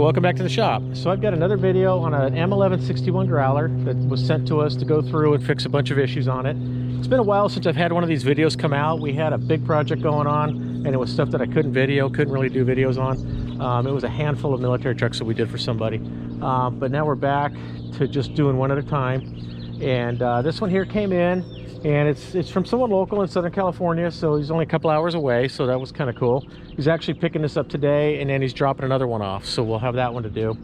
welcome back to the shop. So I've got another video on an M1161 Growler that was sent to us to go through and fix a bunch of issues on it. It's been a while since I've had one of these videos come out. We had a big project going on, and it was stuff that I couldn't really do videos on. It was a handful of military trucks that we did for somebody. But now we're back to just doing one at a time. And this one here came in, and it's from someone local in Southern California, so he's only a couple hours away, so that was kind of cool. He's actually picking this up today, and then he's dropping another one off, so we'll have that one to do.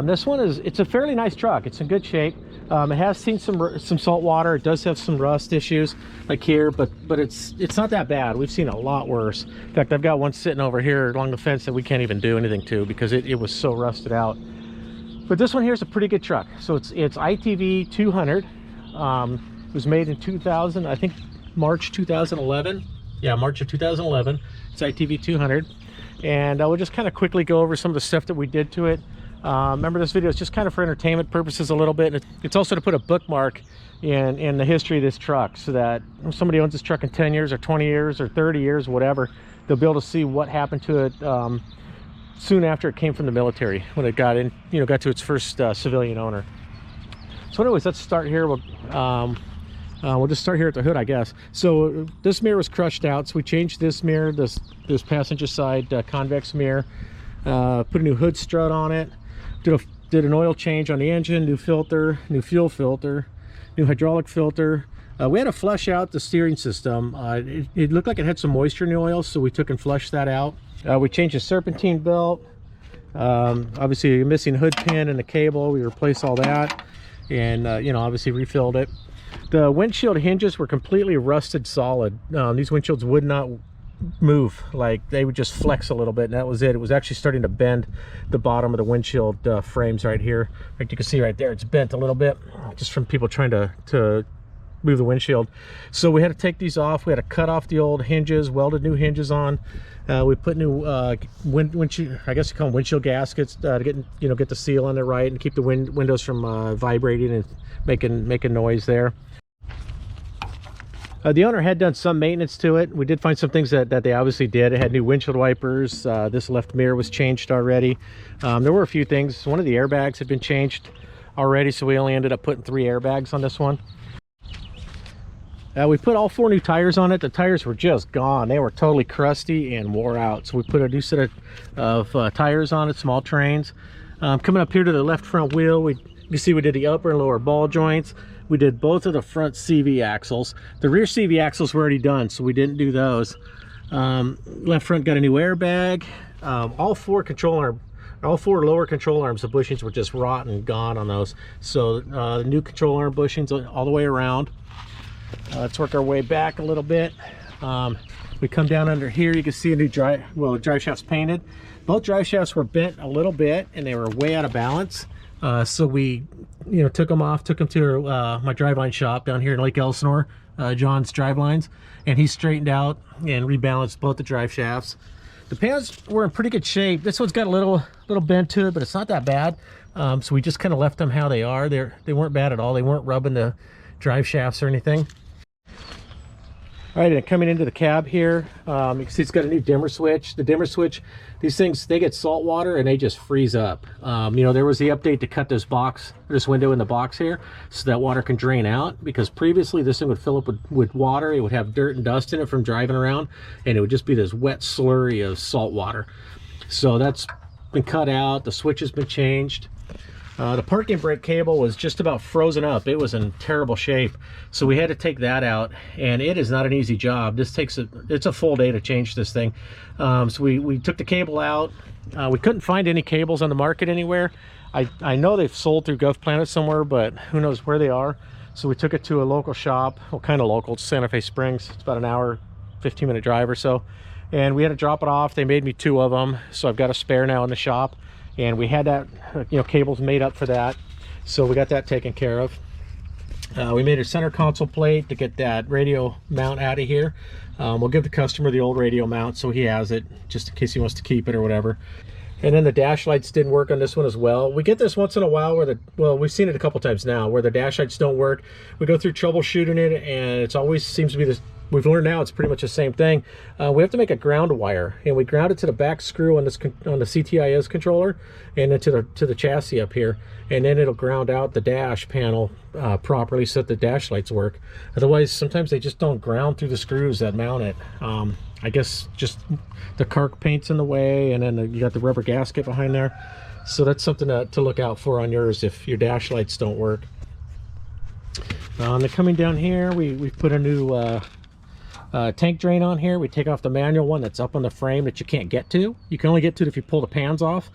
This one it's a fairly nice truck. It's in good shape. It has seen some salt water. It does have some rust issues like here, but it's not that bad. We've seen a lot worse. In fact, I've got one sitting over here along the fence that we can't even do anything to because it was so rusted out. But this one here is a pretty good truck. So it's ITV 200. It was made in 2000, I think March 2011. Yeah, March of 2011. It's ITV 200. And we'll just kind of quickly go over some of the stuff that we did to it. Remember, this video is just kind of for entertainment purposes a little bit. And it's also to put a bookmark in the history of this truck, so that if somebody owns this truck in 10 years or 20 years or 30 years, whatever, they'll be able to see what happened to it soon after it came from the military, when it got to its first civilian owner. So anyways, let's start here. We'll just start here at the hood, I guess. So this mirror was crushed out, so we changed this mirror, this passenger side convex mirror, put a new hood strut on it, did an oil change on the engine, new filter, new fuel filter, new hydraulic filter. We had to flush out the steering system. It looked like it had some moisture in the oil, so we took and flushed that out. We changed the serpentine belt. Obviously a missing hood pin and the cable, we replaced all that, and obviously refilled it. The windshield hinges were completely rusted solid. These windshields would not move. Like, they would just flex a little bit, and that was it. It was actually starting to bend the bottom of the windshield frames right here. Like you can see right there, it's bent a little bit just from people trying to move the windshield. So we had to take these off. We had to cut off the old hinges, welded new hinges on. We put new windshield, I guess you call them windshield gaskets, to get the seal on it right and keep the windows from vibrating and making noise there. The owner had done some maintenance to it. We did find some things that they obviously did. It had new windshield wipers. This left mirror was changed already. There were a few things. One of the airbags had been changed already, so we only ended up putting 3 airbags on this one. We put all 4 new tires on it. The tires were just gone. They were totally crusty and wore out. So we put a new set of tires on it, small terrains. Coming up here to the left front wheel, you can see we did the upper and lower ball joints. We did both of the front CV axles. The rear CV axles were already done, so we didn't do those. Left front got a new airbag. All 4 lower control arms, the bushings were just rotten and gone on those. So the new control arm bushings all the way around. Let's work our way back a little bit. We come down under here, you can see a new drive shaft's painted. Both drive shafts were bent a little bit, and they were way out of balance. So we took them off, took them to my driveline shop down here in Lake Elsinore, John's Drivelines, and he straightened out and rebalanced both the drive shafts. The pans were in pretty good shape. This one's got a little bend to it, but it's not that bad. So we just kind of left them how they are. They weren't bad at all. They weren't rubbing the drive shafts or anything. All right, and coming into the cab here, you can see it's got a new dimmer switch. The dimmer switch, these things, they get salt water and they just freeze up. There was the update to cut this window in the box here so that water can drain out, because previously this thing would fill up with water. It would have dirt and dust in it from driving around, and it would just be this wet slurry of salt water. So that's been cut out. The switch has been changed. The parking brake cable was just about frozen up. It was in terrible shape, so we had to take that out, and it is not an easy job. It's a full day to change this thing. So we took the cable out. We couldn't find any cables on the market anywhere. I know they've sold through govplanet somewhere, but who knows where they are. So we took it to a local shop, well, kind of local, it's Santa Fe Springs. It's about an hour, 15-minute drive or so, and we had to drop it off. They made me 2 of them, so I've got a spare now in the shop. And we had that, cables made up for that. So we got that taken care of. We made a center console plate to get that radio mount out of here. We'll give the customer the old radio mount so he has it, just in case he wants to keep it or whatever. And then the dash lights didn't work on this one as well. We get this once in a while where we've seen it a couple times now, where the dash lights don't work. We go through troubleshooting it, and it's always seems to be we've learned now it's pretty much the same thing. We have to make a ground wire, and we ground it to the back screw on this on the CTIS controller, and then to the chassis up here, and then it'll ground out the dash panel properly so that the dash lights work. Otherwise, sometimes they just don't ground through the screws that mount it. I guess just the caulk paint's in the way, and then you got the rubber gasket behind there. So that's something to look out for on yours if your dash lights don't work. They're coming down here. We've put a new tank drain on here. We take off the manual one that's up on the frame that you can't get to. You can only get to it if you pull the pans off.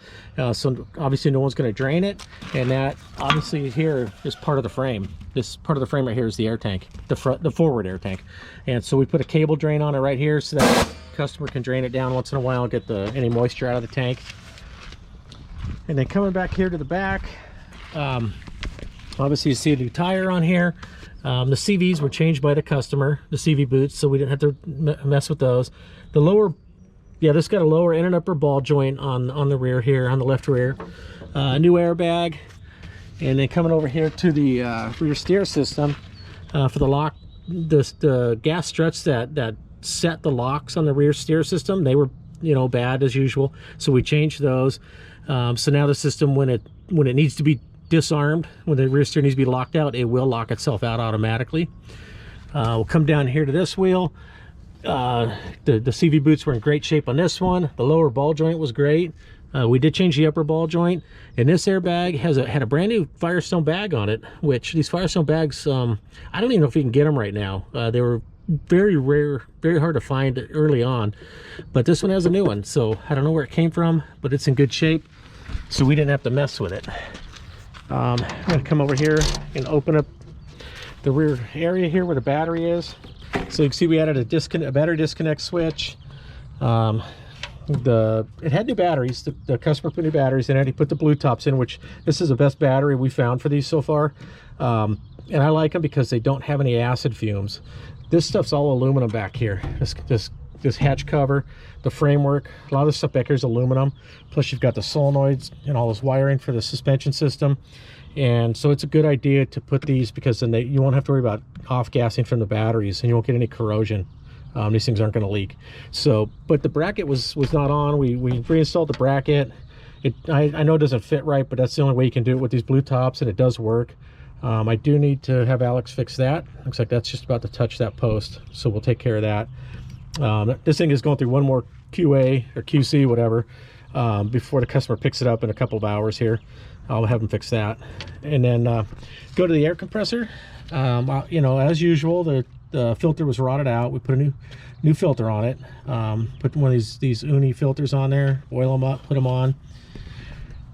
So obviously no one's going to drain it. And that obviously here is part of the frame. This part of the frame right here is the air tank, the forward air tank. And so we put a cable drain on it right here so that the customer can drain it down once in a while and get any moisture out of the tank. And then coming back here to the back, obviously you see a new tire on here. The CVs were changed by the customer, the CV boots, so we didn't have to mess with those. The lower, yeah, this got a lower and an upper ball joint on the rear here, on the left rear. A new airbag. And then coming over here to the rear steer system for the lock, the gas struts that set the locks on the rear steer system, they were, you know, bad as usual. So we changed those. So now the system, when it needs to be disarmed, when the rear steer needs to be locked out, it will lock itself out automatically. We'll come down here to this wheel. The CV boots were in great shape on this one. The lower ball joint was great. We did change the upper ball joint, and this airbag had a brand new Firestone bag on it, which these Firestone bags, I don't even know if you can get them right now. They were very rare, very hard to find early on, but this one has a new one, so I don't know where it came from, but it's in good shape, so we didn't have to mess with it. I'm going to come over here and open up the rear area here where the battery is. So you can see we added a battery disconnect switch. It had new batteries. The customer put new batteries in it. He put the blue tops in, which this is the best battery we found for these so far. And I like them because they don't have any acid fumes. This stuff's all aluminum back here. This hatch cover, the framework, a lot of the stuff back here is aluminum. Plus you've got the solenoids and all this wiring for the suspension system. And so it's a good idea to put these, because then you won't have to worry about off-gassing from the batteries, and you won't get any corrosion. These things aren't going to leak. So, but the bracket was not on. We reinstalled the bracket. I know it doesn't fit right, but that's the only way you can do it with these blue tops, and it does work. I do need to have Alex fix that. Looks like that's just about to touch that post, so we'll take care of that. This thing is going through one more QA or QC, whatever, before the customer picks it up in a couple of hours here. I'll have them fix that. And then go to the air compressor. You know, as usual, the filter was rotted out. We put a new filter on it. Put one of these uni filters on there, oil them up, put them on.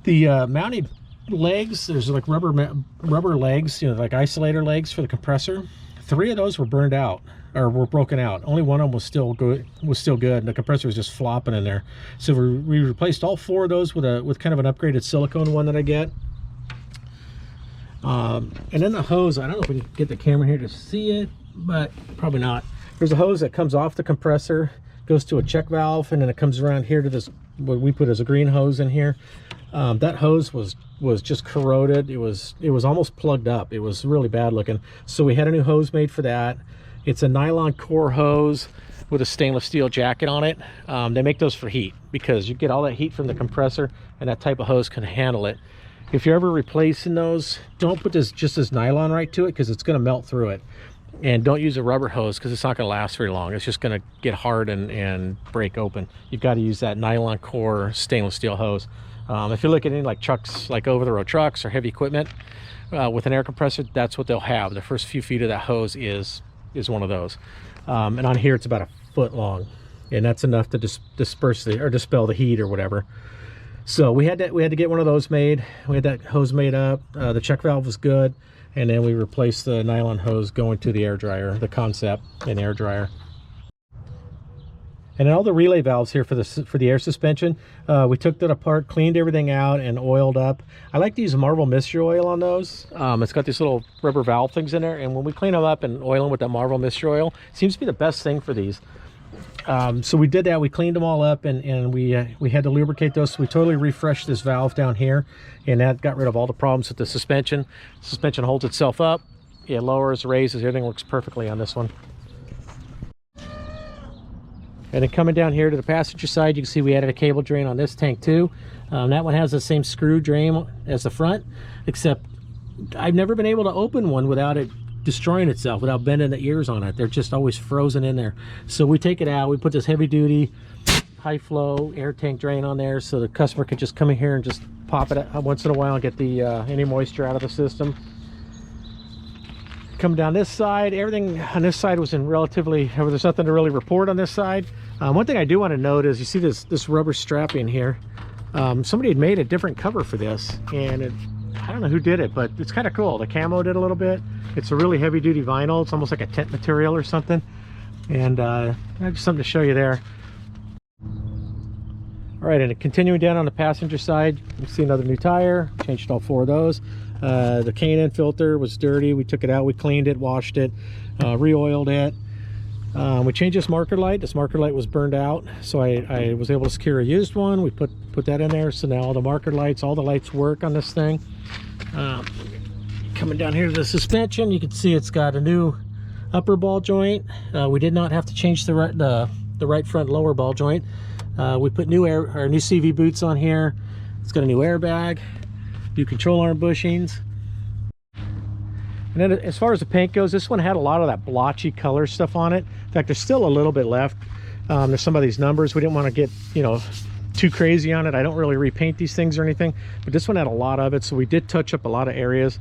The mounted legs, there's like rubber legs, you know, like isolator legs for the compressor. 3 of those were burned out, or were broken out. Only one of them was still good, and the compressor was just flopping in there. So we replaced all 4 of those with kind of an upgraded silicone one that I get. And then the hose, I don't know if we can get the camera here to see it, but probably not. There's a hose that comes off the compressor, goes to a check valve, and then it comes around here to this, what we put as a green hose in here. That hose was just corroded. It was almost plugged up. It was really bad looking. So we had a new hose made for that. It's a nylon core hose with a stainless steel jacket on it. They make those for heat, because you get all that heat from the compressor, and that type of hose can handle it. If you're ever replacing those, don't put just this nylon right to it, because it's going to melt through it. And don't use a rubber hose, because it's not going to last very long. It's just going to get hard and break open. You've got to use that nylon core stainless steel hose. If you're looking at any like trucks, like over-the-road trucks or heavy equipment with an air compressor, that's what they'll have. The first few feet of that hose is one of those. And on here it's about 1 foot long, and that's enough to dispel the heat or whatever. So we had to get one of those made. We had that hose made up. The check valve was good, and then we replaced the nylon hose going to the air dryer, the Concept and air dryer. And then all the relay valves here for the air suspension, we took that apart, cleaned everything out, and oiled up. I like to use Marvel Mystery Oil on those. It's got these little rubber valve things in there, and when we clean them up and oil them with that Marvel Mystery Oil, it seems to be the best thing for these. So we did that. We cleaned them all up, and we had to lubricate those. So we totally refreshed this valve down here, and that got rid of all the problems with the suspension. Suspension holds itself up, it lowers, raises, everything works perfectly on this one. And then coming down here to the passenger side, you can see we added a cable drain on this tank too. That one has the same screw drain as the front, except I've never been able to open one without it destroying itself, without bending the ears on it. They're just always frozen in there. So we take it out, we put this heavy duty high flow air tank drain on there so the customer can just come in here and just pop it out once in a while and get the any moisture out of the system. Come down this side, everything on this side was in relatively, there's nothing to really report on this side. One thing I do want to note is you see this rubber strap in here. Somebody had made a different cover for this, and I don't know who did it, but it's kind of cool. The camo did a little bit. It's a really heavy duty vinyl. It's almost like a tent material or something. And just something to show you there. All right, and continuing down on the passenger side, you see another new tire. Changed all 4 of those. The K&N filter was dirty. We took it out, we cleaned it, washed it, re-oiled it. We changed this marker light. This marker light was burned out, so I was able to secure a used one. We put that in there, so now all the marker lights, all the lights work on this thing. Coming down here to the suspension, you can see it's got a new upper ball joint. We did not have to change the right front lower ball joint. We put new CV boots on here. It's got a new airbag, new control arm bushings. And then as far as the paint goes, this one had a lot of that blotchy color stuff on it. In fact, there's still a little bit left. There's some of these numbers. We didn't want to get, you know, too crazy on it. I don't really repaint these things or anything, but this one had a lot of it. So we did touch up a lot of areas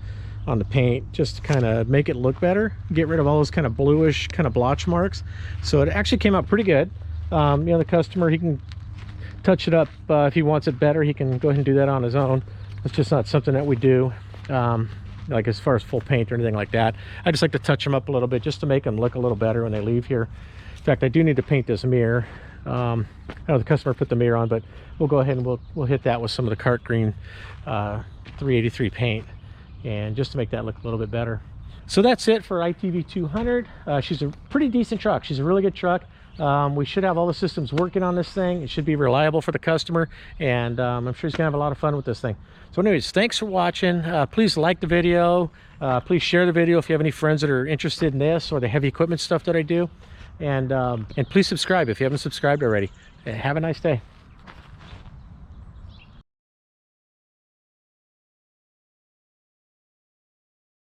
on the paint just to kind of make it look better, get rid of all those kind of bluish kind of blotch marks. So it actually came out pretty good. You know, the customer, he can touch it up if he wants it better. He can go ahead and do that on his own. It's just not something that we do. Like as far as full paint or anything like that. I just like to touch them up a little bit just to make them look a little better when they leave here. In fact, I do need to paint this mirror. I know the customer put the mirror on, but we'll go ahead and we'll hit that with some of the Cart Green 383 paint, and just to make that look a little bit better. So that's it for ITV 200. She's a pretty decent truck. She's a really good truck. We should have all the systems working on this thing. It should be reliable for the customer, and I'm sure he's gonna have a lot of fun with this thing. So anyways, thanks for watching. Please like the video. Please share the video if you have any friends that are interested in this or the heavy equipment stuff that I do. And please subscribe if you haven't subscribed already. Have a nice day.